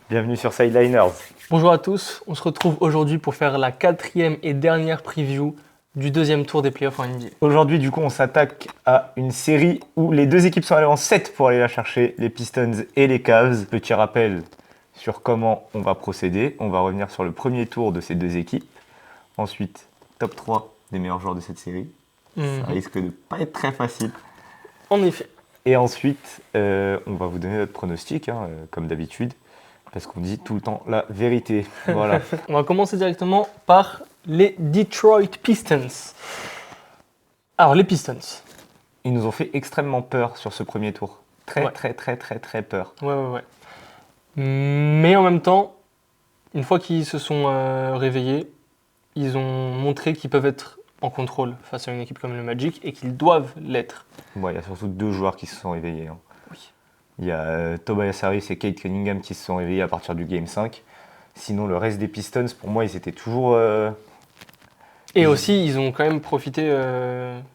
Bienvenue sur Sideliners. Bonjour à tous, on se retrouve aujourd'hui pour faire la 4e et dernière preview du deuxième tour des playoffs en NBA. Aujourd'hui, du coup, on s'attaque à une série où les deux équipes sont allées en 7 pour aller la chercher, les Pistons et les Cavs. Petit rappel sur comment on va procéder. On va revenir sur le premier tour de ces deux équipes. Ensuite, top 3 des meilleurs joueurs de cette série. Ça risque de pas être très facile. En effet. Et ensuite, on va vous donner notre pronostic, comme d'habitude, parce qu'on dit tout le temps la vérité. Voilà. On va commencer directement par les Detroit Pistons. Alors les Pistons. Ils nous ont fait extrêmement peur sur ce premier tour. Très peur. Ouais. Mais en même temps, une fois qu'ils se sont réveillés, ils ont montré qu'ils peuvent être en contrôle face à une équipe comme le Magic et qu'ils doivent l'être. Bon, il y a surtout deux joueurs qui se sont réveillés. Oui. Il y a Tobias Harris et Cade Cunningham qui se sont réveillés à partir du Game 5. Sinon, le reste des Pistons, pour moi, ils étaient toujours... Et aussi, ils ont quand même profité,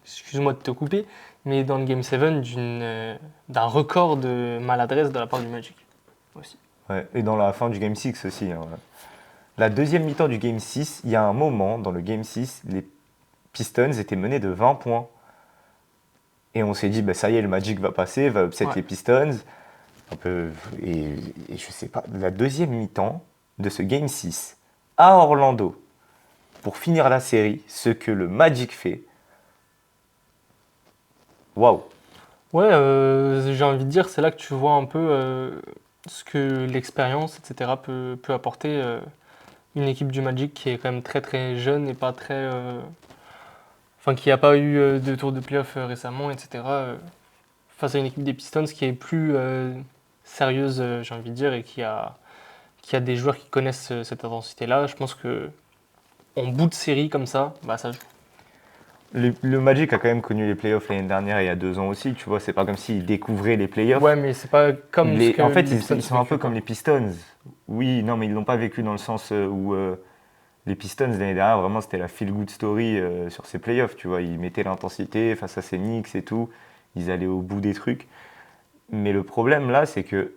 excuse-moi de te couper, mais dans le Game 7, d'un record de maladresse de la part du Magic. Aussi. Ouais, et dans la fin du Game 6 aussi. La deuxième mi-temps du Game 6, il y a un moment, dans le Game 6, les Pistons étaient menés de 20 points. Et on s'est dit, ça y est, le Magic va passer, va upset les Pistons. Et je sais pas, la deuxième mi-temps de ce Game 6, à Orlando, pour finir la série, ce que le Magic fait, waouh! Ouais, j'ai envie de dire, c'est là que tu vois un peu ce que l'expérience, etc., peut apporter une équipe du Magic qui est quand même très jeune et pas très... Enfin, qui n'a pas eu de tour de playoff récemment, etc., face à une équipe des Pistons qui est plus sérieuse, j'ai envie de dire, et qui a des joueurs qui connaissent cette intensité-là. Je pense que en bout de série comme ça, ça joue. Le Magic a quand même connu les playoffs l'année dernière et il y a 2 ans aussi, tu vois, c'est pas comme s'ils découvraient les playoffs. Ouais, mais c'est pas comme ce que En fait, les Pistons ils sont un peu comme les Pistons. Oui, non, mais ils l'ont pas vécu dans le sens où les Pistons l'année dernière, vraiment, c'était la feel-good story sur ces playoffs, tu vois. Ils mettaient l'intensité face à ces Knicks et tout, ils allaient au bout des trucs. Mais le problème là, c'est que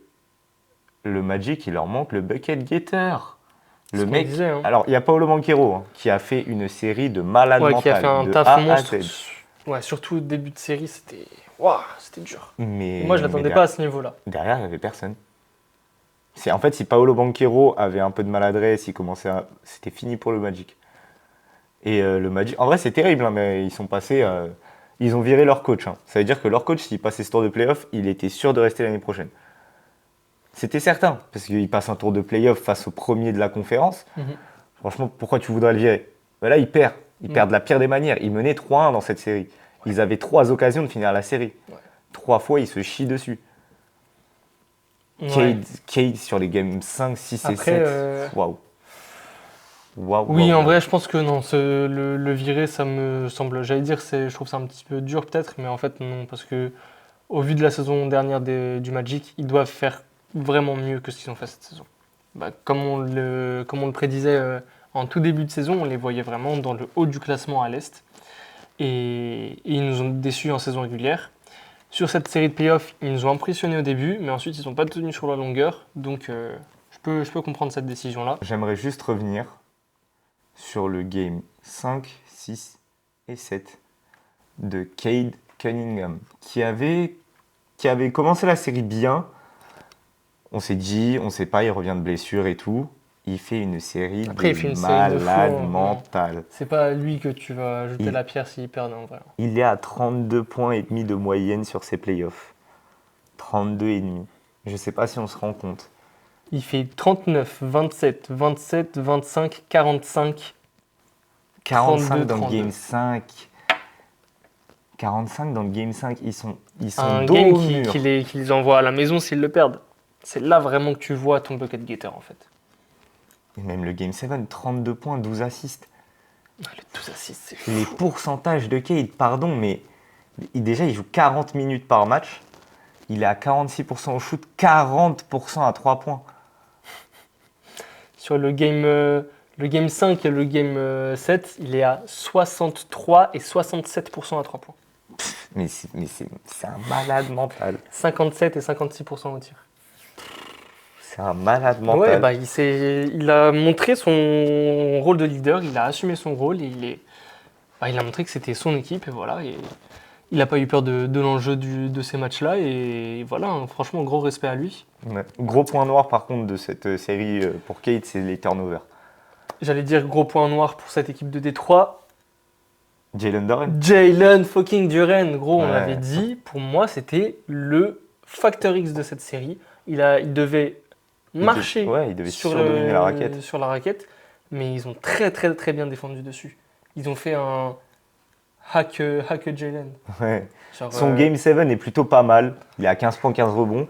le Magic, il leur manque le bucket getter. Le mec, disait, hein. Alors il y a Paolo Banchero qui a fait une série de malades mentales, qui a fait un de taf A à monstre. Z. Ouais, surtout au début de série, c'était dur. Mais moi, je l'attendais pas à ce niveau-là. Derrière, il n'y avait personne. En fait, si Paolo Banchero avait un peu de maladresse, c'était fini pour le Magic. Et le Magic, en vrai, c'est terrible, mais ils sont passés, ils ont viré leur coach. Ça veut dire que leur coach, s'il passait ce tour de playoff, il était sûr de rester l'année prochaine. C'était certain, parce qu'il passe un tour de playoff face au premier de la conférence. Franchement, pourquoi tu voudrais le virer? Là, il perd. Il perd de la pire des manières. Il menait 3-1 dans cette série. Ouais. Ils avaient 3 occasions de finir la série. Ouais. 3 fois, ils se chient dessus. Ouais. Cade sur les games 5, 6 et 7. Waouh. Oui, en vrai, je pense que non. Le virer, ça me semble. J'allais dire, je trouve ça un petit peu dur peut-être, mais en fait, non. Parce que, au vu de la saison dernière du Magic, ils doivent faire vraiment mieux que ce qu'ils ont fait cette saison. Comme on le prédisait en tout début de saison, on les voyait vraiment dans le haut du classement à l'Est. Et ils nous ont déçus en saison régulière. Sur cette série de playoffs, ils nous ont impressionnés au début, mais ensuite, ils n'ont pas tenu sur la longueur. Donc, je peux comprendre cette décision-là. J'aimerais juste revenir sur le game 5, 6 et 7 de Cade Cunningham, qui avait commencé la série bien. On s'est dit, on sait pas, il revient de blessure et tout. Il fait une série de malade mentale. C'est pas lui que tu vas jeter la pierre s'il perd en vrai. Il est à 32 points et demi de moyenne sur ses playoffs. 32 et demi. Je sais pas si on se rend compte. Il fait 39, 27, 27, 25, 45. 45 32, dans 32. le game 5. 45 dans le game 5. Ils sont un dos game au mur. qui les envoie à la maison s'ils le perdent. C'est là vraiment que tu vois ton bucket getter en fait. Et même le Game 7, 32 points, 12 assists. Le 12 assists, c'est fou. Les pourcentages de Cade, pardon, mais déjà il joue 40 minutes par match. Il est à 46% au shoot, 40% à 3 points. Sur le game 5 et le game 7, il est à 63 et 67% à 3 points. Mais c'est un malade mental. 57 et 56% au tir. C'est un malade mental. Ouais, bah, il a montré son rôle de leader, il a assumé son rôle, il a montré que c'était son équipe, et voilà. Et il n'a pas eu peur de l'enjeu de ces matchs-là, et voilà, hein, franchement, gros respect à lui. Ouais. Gros point noir par contre de cette série pour Kate, c'est les turnovers. J'allais dire gros point noir pour cette équipe de Détroit. Jalen Duren. Jalen fucking Duren, gros, on Ouais. l'avait dit. Pour moi, c'était le facteur X de cette série. Il devait marcher Il devait sur surdominer la raquette. sur la raquette, mais ils ont très très très bien défendu dessus. Ils ont fait un hack Jalen. Ouais. Genre, Son Game 7 est plutôt pas mal. Il est à 15 points, 15 rebonds.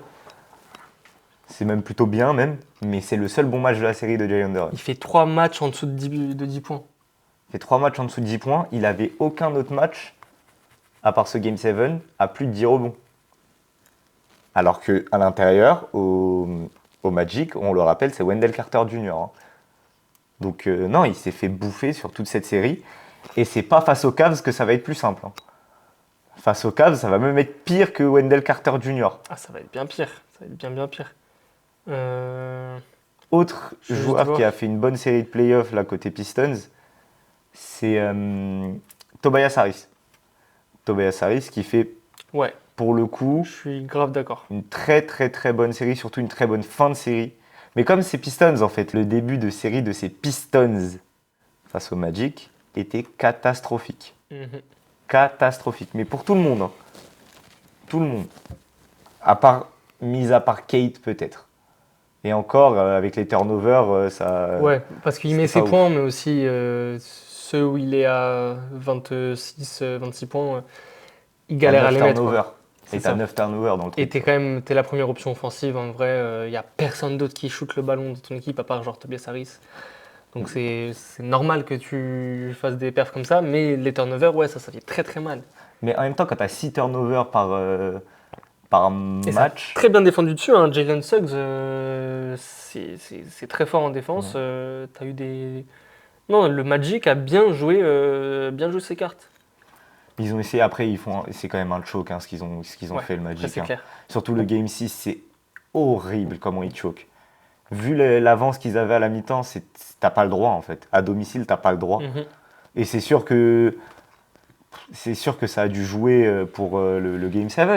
C'est même plutôt bien, même. Mais c'est le seul bon match de la série de Jalen Duren. Il fait 3 matchs en dessous de 10 points. Il fait 3 matchs en dessous de 10 points. Il avait aucun autre match, à part ce Game 7, à plus de 10 rebonds. Alors qu'à l'intérieur, au Magic, on le rappelle, c'est Wendell Carter Jr. hein. Donc non, il s'est fait bouffer sur toute cette série. Et c'est pas face aux Cavs que ça va être plus simple. hein. Face aux Cavs, ça va même être pire que Wendell Carter Jr. Ah, ça va être bien pire. Ça va être bien pire. Autre Je vais joueur juste qui voir. a fait une bonne série de playoffs là côté Pistons, c'est Tobias Harris. Tobias Harris qui fait Ouais, pour le coup je suis grave d'accord. une très très très bonne série, surtout une très bonne fin de série. Mais comme ces Pistons en fait, le début de série de ces Pistons face au Magic était catastrophique. Mhm. Catastrophique, mais pour tout le monde. hein. Tout le monde. Mis à part Kate peut-être. Et encore, avec les turnovers, ça... Ouais, parce qu'il met c'est ses pas points, mais aussi ceux où il est à 26, 26 points, il galère à les mettre, quoi. turnovers. C'est Et t'as ça. 9 turnovers dans le Et truc. t'es la première option offensive. En vrai, il n'y a personne d'autre qui shoot le ballon de ton équipe à part genre Tobias Harris. Donc c'est normal que tu fasses des perfs comme ça, mais les turnovers, ouais, ça fait très très mal. Mais en même temps, quand t'as 6 turnovers par Et ça a match, très bien défendu dessus, hein. Jalen Suggs, c'est très fort en défense. T'as eu des... Non, le Magic a bien joué ses cartes. ils ont essayé. Après, c'est quand même un choke ce qu'ils ont Ouais, fait le après, Magic. c'est hein. clair. Surtout le Game 6, c'est horrible comment ils choquent. Vu l'avance qu'ils avaient à la mi-temps, t'as pas le droit en fait. À domicile, t'as pas le droit. Mhm. Et c'est sûr que ça a dû jouer pour le Game 7.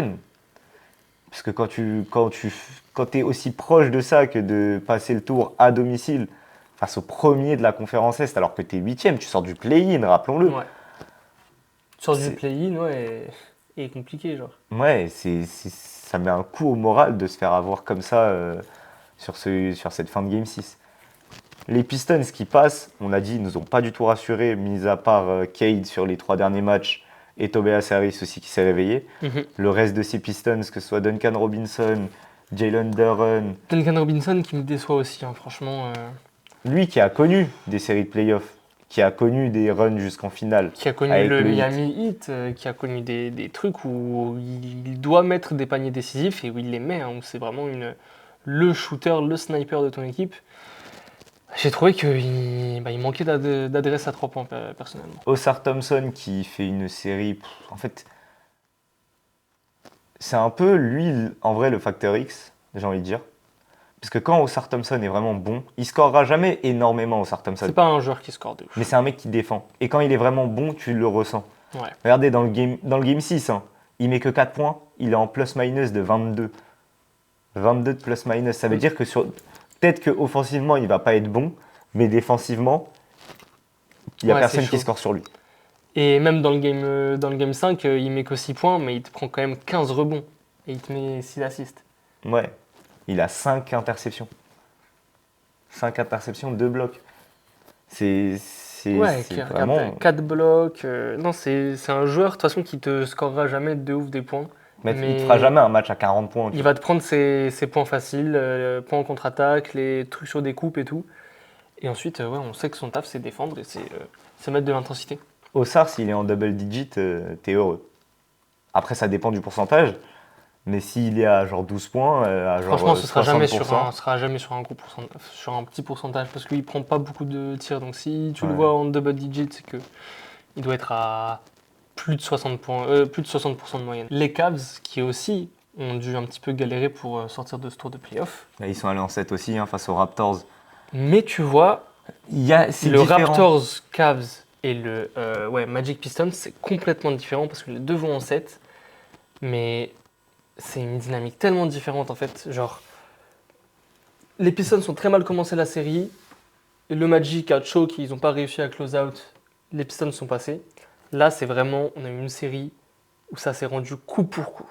Parce que quand t'es aussi proche de ça que de passer le tour à domicile face au premier de la conférence Est, alors que t'es 8ème, tu sors du play-in, rappelons-le. Ouais. Sur du C'est- play-in, ouais, et compliqué, genre. Ouais, ça met un coup au moral de se faire avoir comme ça sur cette fin de Game 6. Les Pistons qui passent, on a dit, ils nous ont pas du tout rassurés, mis à part Cade sur les 3 derniers matchs et Tobias Harris aussi qui s'est réveillé. Mhm. Le reste de ces Pistons, que ce soit Duncan Robinson, Jalen Duren, Duncan Robinson qui me déçoit aussi, hein, franchement. lui qui a connu des séries de playoffs, qui a connu des runs jusqu'en finale. Qui a connu Avec le le Miami Heat, qui a connu des trucs où il doit mettre des paniers décisifs et où il les met, hein, où c'est vraiment le shooter, le sniper de ton équipe. J'ai trouvé qu'il manquait d'adresse à 3 points, personnellement. Osar Thompson qui fait une série. En fait, c'est un peu lui, en vrai, le facteur X, j'ai envie de dire. Parce que quand Osar Thompson est vraiment bon, il scorera jamais énormément, Osar Thompson. C'est pas un joueur qui score de ouf. Mais c'est un mec qui défend. Et quand il est vraiment bon, tu le ressens. Ouais. Regardez, dans le game 6, il met que 4 points, il est en plus-minus de 22. 22 de plus-minus. Ça veut dire que peut-être qu'offensivement, il va pas être bon, mais défensivement, il n'y a Ouais, personne c'est qui chaud. score sur lui. Et même dans le game 5, il met que 6 points, mais il te prend quand même 15 rebonds. Et il te met 6 assists. Ouais. Il a 5 interceptions. 5 interceptions, 2 blocs. C'est Ouais, vraiment... 4 blocs. Non, c'est un joueur, de toute façon, qui te scorera jamais de ouf des points. Mais il Mais ne fera jamais un match à 40 points. il va te prendre ses points faciles, points en contre-attaque, les trucs sur des coupes et tout. Et ensuite, ouais, on sait que son taf, c'est défendre et c'est mettre de l'intensité. Osar, s'il est en double digit, t'es heureux. Après, ça dépend du pourcentage. Mais s'il est à genre 12 points, à genre Franchement, ce sera jamais 60%, sur un petit pourcentage parce qu'il prend pas beaucoup de tirs. Donc si tu le Ouais. vois en double digit, c'est que il doit être à plus de 60 points, plus de 60% de moyenne. Les Cavs, qui aussi ont dû un petit peu galérer pour sortir de ce tour de playoff. Là, ils sont allés en 7 aussi face aux Raptors. Mais tu vois, C'est le différent. Raptors, Cavs et le Magic Pistons, c'est complètement différent parce que les deux vont en 7. Mais c'est une dynamique tellement différente en fait. Genre, les Pistons ont très mal commencé la série. Et le Magic a choke, ils n'ont pas réussi à close out. Les Pistons sont passés. Là, c'est vraiment, on a eu une série où ça s'est rendu coup pour coup.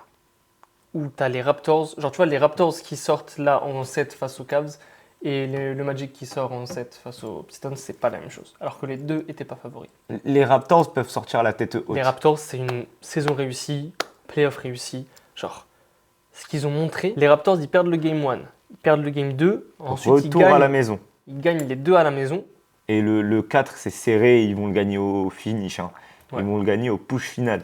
Où tu as les Raptors, genre tu vois, les Raptors qui sortent là en 7 face aux Cavs et le Magic qui sort en 7 face aux Pistons, c'est pas la même chose. Alors que les deux n'étaient pas favoris. Les Raptors peuvent sortir la tête haute. Les Raptors, c'est une saison réussie, playoff réussi. Genre, ce qu'ils ont montré, les Raptors, ils perdent le game 1, ils perdent le game 2, ensuite Retour à la maison. Ils gagnent les deux à la maison. Et le 4, c'est serré, ils vont le gagner au finish. Hein. Ouais. Ils vont le gagner au push final.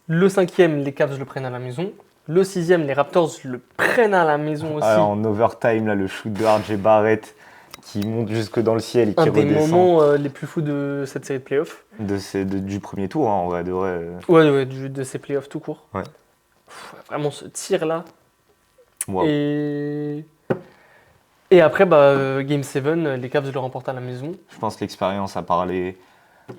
Le 5e, les Cavs le prennent à la maison. Le 6e, les Raptors le prennent à la maison aussi. Alors, en overtime, là, le shoot de RJ Barrett qui monte jusque dans le ciel et qui redescend. Un des moments les plus fous de cette série de playoffs. Du premier tour, hein, en vrai, de vrai. Ouais, de ces playoffs tout court. Ouais. Vraiment ce tir-là. Wow. Et après, Game 7, les Cavs le remportent à la maison. Je pense que l'expérience a parlé.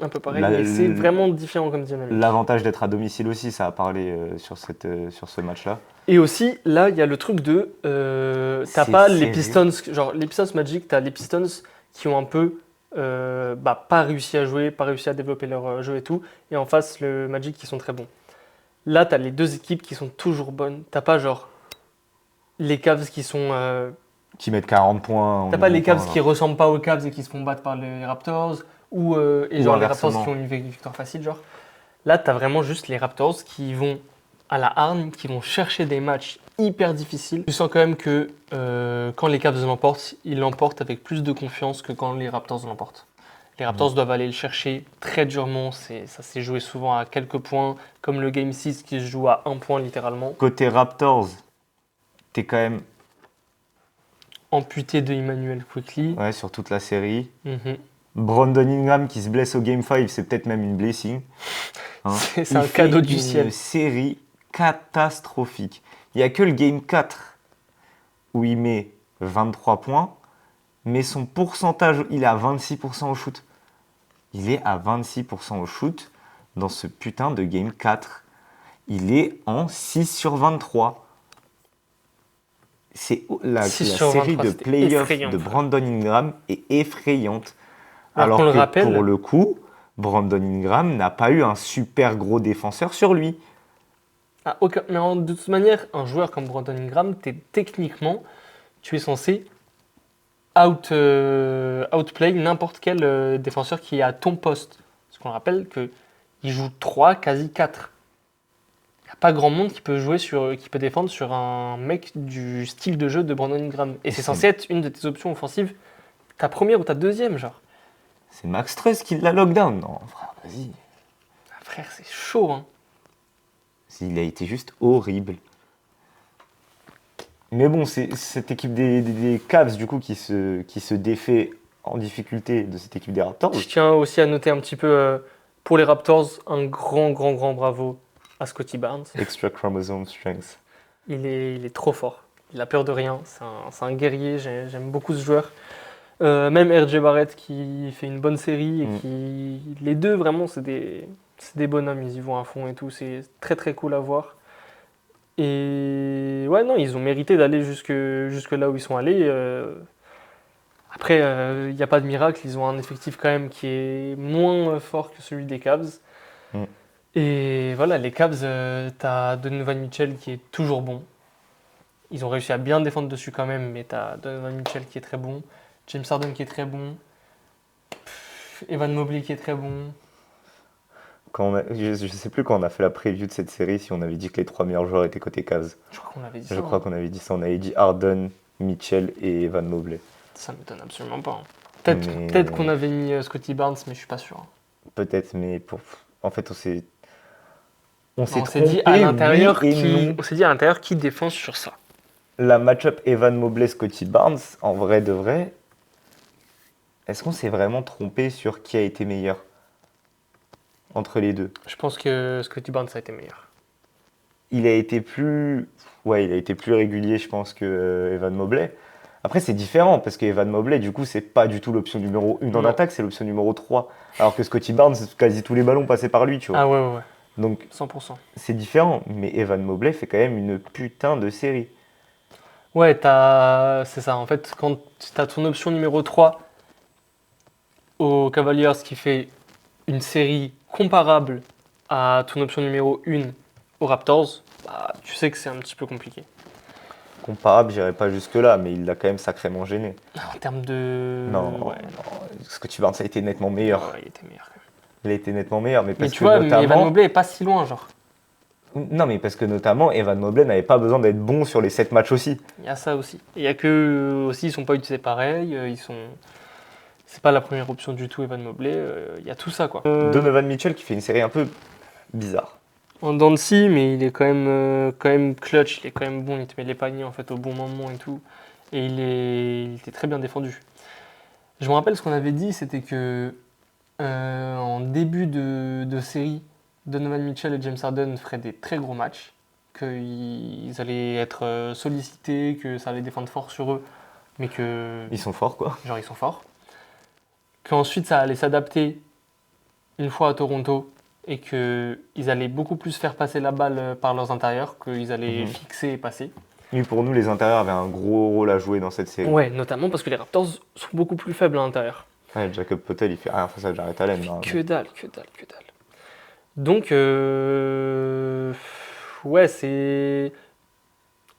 Un peu pareil, mais c'est vraiment différent comme dynamique. L'avantage d'être à domicile aussi, ça a parlé sur ce match-là. Et aussi, là, il y a le truc de... t'as pas les Pistons... Genre, les Pistons Magic, t'as les Pistons qui ont un peu... pas réussi à jouer, pas réussi à développer leur jeu et tout. Et en face, le Magic qui sont très bons. Là, t'as les deux équipes qui sont toujours bonnes. T'as pas genre... Les Cavs qui sont... qui mettent 40 points. T'as pas les Cavs qui ressemblent pas aux Cavs et qui se font battre par les Raptors. Ou genre les Raptors qui ont une victoire facile. Genre. Là, t'as vraiment juste les Raptors qui vont à la hargne, qui vont chercher des matchs hyper difficiles. Tu sens quand même que quand les Cavs l'emportent, ils l'emportent avec plus de confiance que quand les Raptors l'emportent. Les Raptors doivent aller le chercher très durement. Ça s'est joué souvent à quelques points, comme le Game 6 qui se joue à 1 point littéralement. Côté Raptors, t'es quand même amputé de Emmanuel Quickly. Ouais, sur toute la série. Brandon Ingram qui se blesse au Game 5, c'est peut-être même une blessing. Hein. C'est un cadeau du ciel. Une série catastrophique. Il n'y a que le Game 4 où il met 23 points, mais son pourcentage, il est à 26% au shoot. Il est à 26% au shoot dans ce putain de Game 4. Il est en 6 sur 23. La série de playoffs de Brandon Ingram est effrayante. Alors que pour le coup, Brandon Ingram n'a pas eu un super gros défenseur sur lui. Mais de toute manière, un joueur comme Brandon Ingram, techniquement, tu es censé outplay n'importe quel défenseur qui est à ton poste. Parce qu'on rappelle qu'il joue 3, quasi 4. Il n'y a pas grand monde qui peut défendre sur un mec du style de jeu de Brandon Ingram. Et c'est censé être une de tes options offensives, ta première ou ta deuxième, genre. C'est Max Strus qui l'a lockdown. Non, frère, vas-y. Frère, c'est chaud, hein. Il a été juste horrible. Mais bon, c'est cette équipe des Cavs, du coup, qui se défait en difficulté de cette équipe des Raptors. Je tiens aussi à noter un petit peu, pour les Raptors, un grand bravo à Scottie Barnes. Extra chromosome strength. Il est trop fort. Il a peur de rien. C'est un guerrier. J'aime beaucoup ce joueur. Même RJ Barrett qui fait une bonne série et les deux vraiment c'est des bonhommes, ils y vont à fond et tout, c'est très très cool à voir. Et ouais non, ils ont mérité d'aller jusque là où ils sont allés. Après il n'y a pas de miracle, ils ont un effectif quand même qui est moins fort que celui des Cavs. Et voilà, les Cavs, t'as Donovan Mitchell qui est toujours bon. Ils ont réussi à bien défendre dessus quand même, mais t'as Donovan Mitchell qui est très bon. James Harden qui est très bon. Evan Mobley qui est très bon. Je ne sais plus quand on a fait la preview de cette série si on avait dit que les 3 meilleurs joueurs étaient côté Cavs. Je crois qu'on avait dit ça. Je crois qu'on avait dit ça. On avait dit Harden, Mitchell et Evan Mobley. Ça ne m'étonne absolument pas. Peut-être qu'on avait mis Scottie Barnes, mais je suis pas sûr. Peut-être, mais en fait, on s'est dit à l'intérieur qui défend sur ça. La match-up Evan Mobley-Scottie Barnes, en vrai de vrai, est-ce qu'on s'est vraiment trompé sur qui a été meilleur entre les deux? Je pense que Scottie Barnes a été meilleur. il a été plus, ouais, il a été plus régulier, je pense, que Evan Mobley. Après, c'est différent parce qu'Evan Mobley, du coup, c'est pas du tout l'option numéro 1 en Non. attaque, c'est l'option numéro 3. Alors que Scottie Barnes, quasi tous les ballons passaient par lui, tu vois. Ah ouais. Donc, 100%. c'est différent. Mais Evan Mobley fait quand même une putain de série. Ouais, c'est ça. En fait, quand tu as ton option numéro 3 aux Cavaliers qui fait une série comparable à ton option numéro 1 aux Raptors, bah, tu sais que c'est un petit peu compliqué. Comparable, j'irai pas jusque-là, mais il l'a quand même sacrément gêné. En termes de... Non, Ouais, Scottie Barnes a été nettement meilleur. ouais, il était meilleur quand même. Il a été nettement meilleur, mais Mais parce tu que vois, mais Evan notamment... Mobley est pas si loin, genre. Non, mais parce que notamment, Evan Mobley n'avait pas besoin d'être bon sur les 7 matchs aussi. Il y a ça aussi. Il y a que aussi, ils sont pas utilisés pareil. Ils sont... C'est pas la première option du tout, Evan Mobley. Il y a tout ça, quoi. Donovan Mitchell qui fait une série un peu bizarre. En dents de scie, mais il est quand même clutch, il est quand même bon, il te met les paniers en fait au bon moment et tout. Et il était très bien défendu. Je me rappelle ce qu'on avait dit, c'était que en début de série, Donovan Mitchell et James Harden feraient des très gros matchs, qu'ils allaient être sollicités, que ça allait défendre fort sur eux, mais que Ils sont forts, quoi. genre ils sont forts. Qu'ensuite ça allait s'adapter une fois à Toronto et qu'ils allaient beaucoup plus faire passer la balle par leurs intérieurs, qu'ils allaient fixer et passer. Oui, pour nous, les intérieurs avaient un gros rôle à jouer dans cette série. Ouais, notamment parce que les Raptors sont beaucoup plus faibles à l'intérieur. Ouais, Jacob Poeltl, il fait rien face à Jarrett Allen. Non, Que dalle. Donc, ouais, c'est...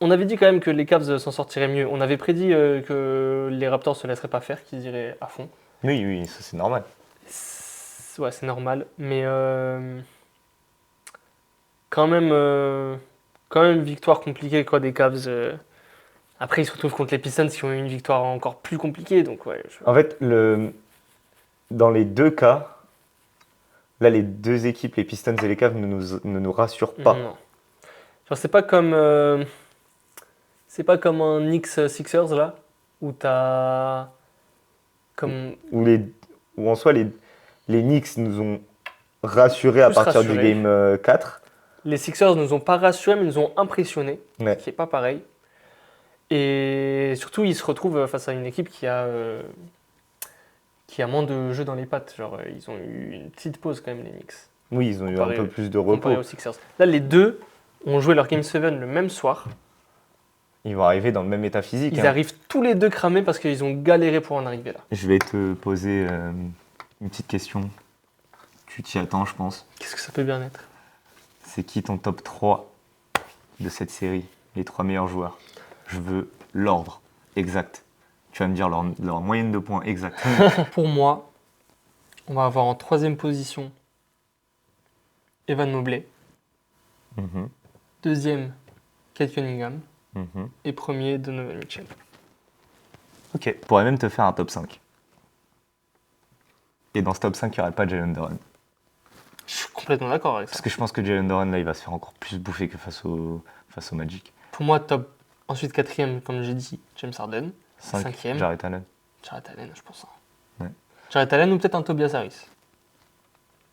On avait dit quand même que les Cavs s'en sortiraient mieux. On avait prédit que les Raptors se laisseraient pas faire, qu'ils iraient à fond. Oui, ça c'est normal. Ouais, c'est normal, mais quand même victoire compliquée quoi des Cavs. Après, ils se retrouvent contre les Pistons qui ont eu une victoire encore plus compliquée, donc ouais. En fait, dans les deux cas, là, les deux équipes, les Pistons et les Cavs, ne nous rassurent pas. Non. Genre, c'est pas comme un Knicks Sixers là, où t'as comme Où en soi, les Knicks nous ont rassurés à Plus partir du rassurés. game 4. les Sixers nous ont pas rassurés, mais nous ont impressionnés, Ouais. ce qui est pas pareil. Et surtout, ils se retrouvent face à une équipe qui a moins de jeux dans les pattes. Genre, ils ont eu une petite pause quand même, les Knicks, Oui, ils ont eu un Comparé- peu plus de comparé repos. aux Sixers. Là, les deux ont joué leur Game 7 le même soir. Ils vont arriver dans le même état physique. Ils arrivent tous les deux cramés parce qu'ils ont galéré pour en arriver là. Je vais te poser une petite question. Tu t'y attends, je pense. Qu'est-ce que ça peut bien être? C'est qui ton top 3 de cette série? Les 3 meilleurs joueurs. Je veux l'ordre exact. Tu vas me dire leur moyenne de points exacte. Pour moi, on va avoir en troisième position Evan Mobley. Mhm, Deuxième, Kate Cunningham. mhm. Et premier, Donovan Mitchell. Ok, je pourrais même te faire un top 5. Et dans ce top 5, il n'y aurait pas Jalen Duren. Je suis complètement d'accord avec ça. Parce que je pense que Jalen Duren, là, il va se faire encore plus bouffer que face au Magic. Pour moi, top. Ensuite, quatrième, comme j'ai dit, James Harden. 5, Cinquième. Jarrett Allen. Jarrett Allen, je pense. Ouais. Jarrett Allen ou peut-être un Tobias Harris.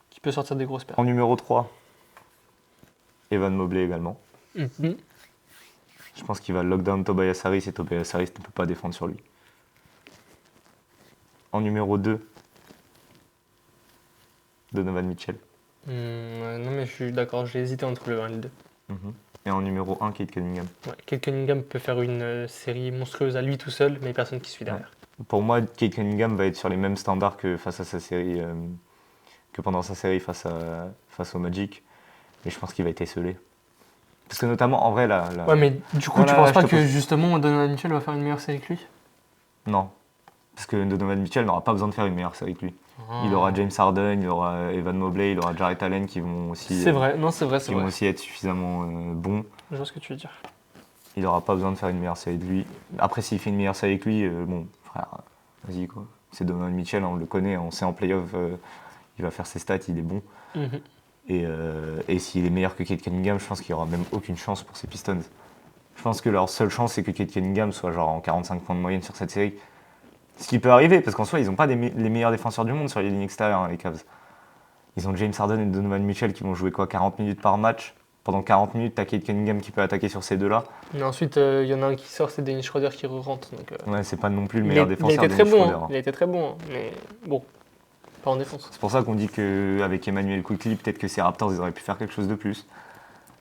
Qui peut sortir des grosses pertes. En numéro 3, Evan Mobley également. Mhm. Je pense qu'il va lockdown Tobias Harris et Tobias Harris ne peut pas défendre sur lui. En numéro 2, Donovan Mitchell. Non, mais je suis d'accord, j'ai hésité entre le 1 et le 2. Mhm. Et en numéro 1, Kate Cunningham. Ouais, Kate Cunningham peut faire une série monstrueuse à lui tout seul, mais personne qui suit derrière. Pour moi, Kate Cunningham va être sur les mêmes standards que face à sa série, que pendant sa série face au Magic. Et je pense qu'il va être esselé. Parce que notamment, en vrai, là... Ouais, mais du coup, Voilà, tu penses je pas te que pose- justement Donovan Mitchell va faire une meilleure série que lui? Non. Parce que Donovan Mitchell n'aura pas besoin de faire une meilleure série que lui. Ah. Il aura James Harden, il aura Evan Mobley, il aura Jarrett Allen qui vont aussi, C'est vrai, non, c'est vrai, c'est qui vont vrai. aussi être suffisamment bons. Je vois ce que tu veux dire. Il n'aura pas besoin de faire une meilleure série de lui. Après, s'il fait une meilleure série que lui, bon, frère, vas-y quoi. C'est Donovan Mitchell, on le connaît, on sait en playoff, il va faire ses stats, il est bon. Mhm. Et s'il est meilleur que Kate Cunningham, je pense qu'il n'y aura même aucune chance pour ces Pistons. Je pense que leur seule chance, c'est que Kate Cunningham soit genre en 45 points de moyenne sur cette série. Ce qui peut arriver, parce qu'en soi, ils n'ont pas les meilleurs défenseurs du monde sur les lignes extérieures, hein, les Cavs. Ils ont James Harden et Donovan Mitchell qui vont jouer quoi, 40 minutes par match. Pendant 40 minutes, t'as Kate Cunningham qui peut attaquer sur ces deux-là. Mais ensuite, il y en a un qui sort, c'est Dennis Schroeder qui rentre. Donc, Ouais, c'est pas non plus le meilleur il a défenseur. été très Dennis bon, Schroeder, hein. il a été très bon, mais bon, pas en défense. C'est pour ça qu'on dit qu'avec Emmanuel Quickly, peut-être que ces Raptors, ils auraient pu faire quelque chose de plus.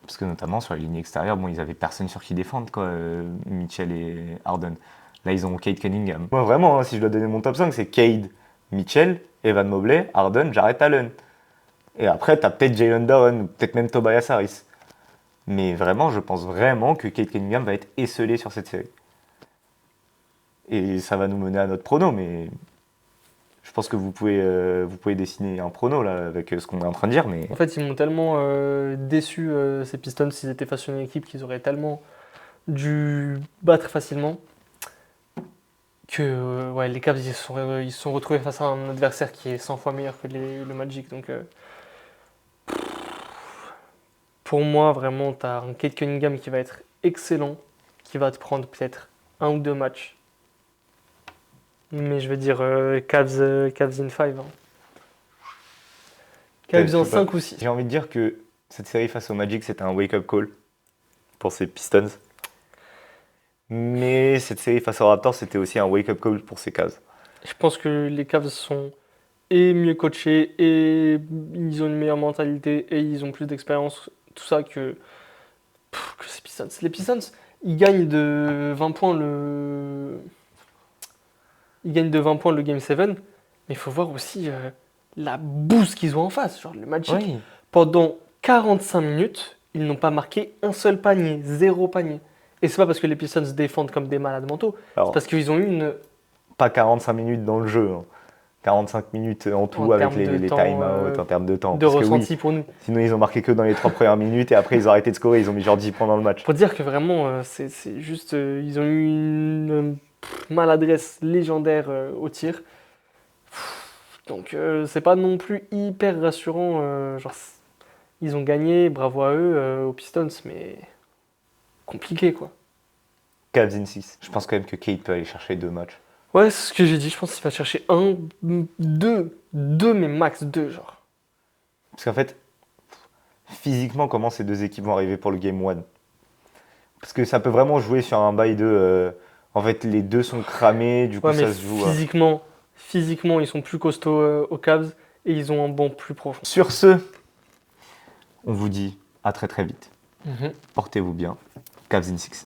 Parce que notamment sur la ligne extérieure, bon, ils avaient personne sur qui défendre, quoi, Mitchell et Harden. Là, ils ont Kate Cunningham. Moi, vraiment, si je dois donner mon top 5, c'est Cade, Mitchell, Evan Mobley, Harden, Jarrett Allen. Et après, t'as peut-être Jalen Duren, ou peut-être même Tobias Harris. Mais vraiment, je pense vraiment que Kate Cunningham va être esselé sur cette série. Et ça va nous mener à notre prono, mais je pense que vous pouvez dessiner un prono là, avec ce qu'on est en train de dire. Mais... En fait, ils m'ont tellement déçu, ces Pistons, s'ils étaient face à une équipe qu'ils auraient tellement dû battre facilement, que ouais, les Cavs ils se sont retrouvés face à un adversaire qui est 100 fois meilleur que le Magic. Donc, pour moi, vraiment, tu as un Kate Cunningham qui va être excellent, qui va te prendre peut-être 1 ou 2 matchs. Mais je veux dire Cavs in 5. Hein. Cavs en 5 ou 6. J'ai envie de dire que cette série face au Magic, c'était un wake-up call pour ces Pistons. Mais cette série face aux Raptors, c'était aussi un wake-up call pour ces Cavs. Je pense que les Cavs sont et mieux coachés, et ils ont une meilleure mentalité, et ils ont plus d'expérience, tout ça, que ces Pistons. Les Pistons, ils gagnent de 20 points Ils gagnent de 20 points le Game 7, mais il faut voir aussi la bouse qu'ils ont en face. Genre le Magic, Oui. pendant 45 minutes, ils n'ont pas marqué un seul panier, 0 panier. Et c'est pas parce que les Pistons défendent comme des malades mentaux, Alors, c'est parce qu'ils ont eu une... pas 45 minutes dans le jeu, hein. 45 minutes en tout En avec termes de les temps, time-out, en termes de temps. de Parce que ressenti oui, pour nous. sinon, ils ont marqué que dans les 3 premières minutes et après, ils ont arrêté de scorer. Ils ont mis genre 10 points dans le match. Faut dire que vraiment, c'est juste... ils ont eu une maladresse légendaire au tir. Donc c'est pas non plus hyper rassurant. Genre, ils ont gagné, bravo à eux, aux Pistons, mais compliqué quoi. Cavs in 6. Je pense quand même que Kate peut aller chercher 2 matchs. Ouais, c'est ce que j'ai dit, je pense qu'il va chercher 1, 2, mais max 2 genre. Parce qu'en fait, physiquement, comment ces deux équipes vont arriver pour le Game 1 ? Parce que ça peut vraiment jouer sur un bail de... en fait, les deux sont cramés, du coup, Ouais, mais ça se joue. physiquement, ils sont plus costauds aux Cavs, et ils ont un banc plus profond. Sur ce, on vous dit à très très vite. Mhm. Portez-vous bien. Cavs in 6.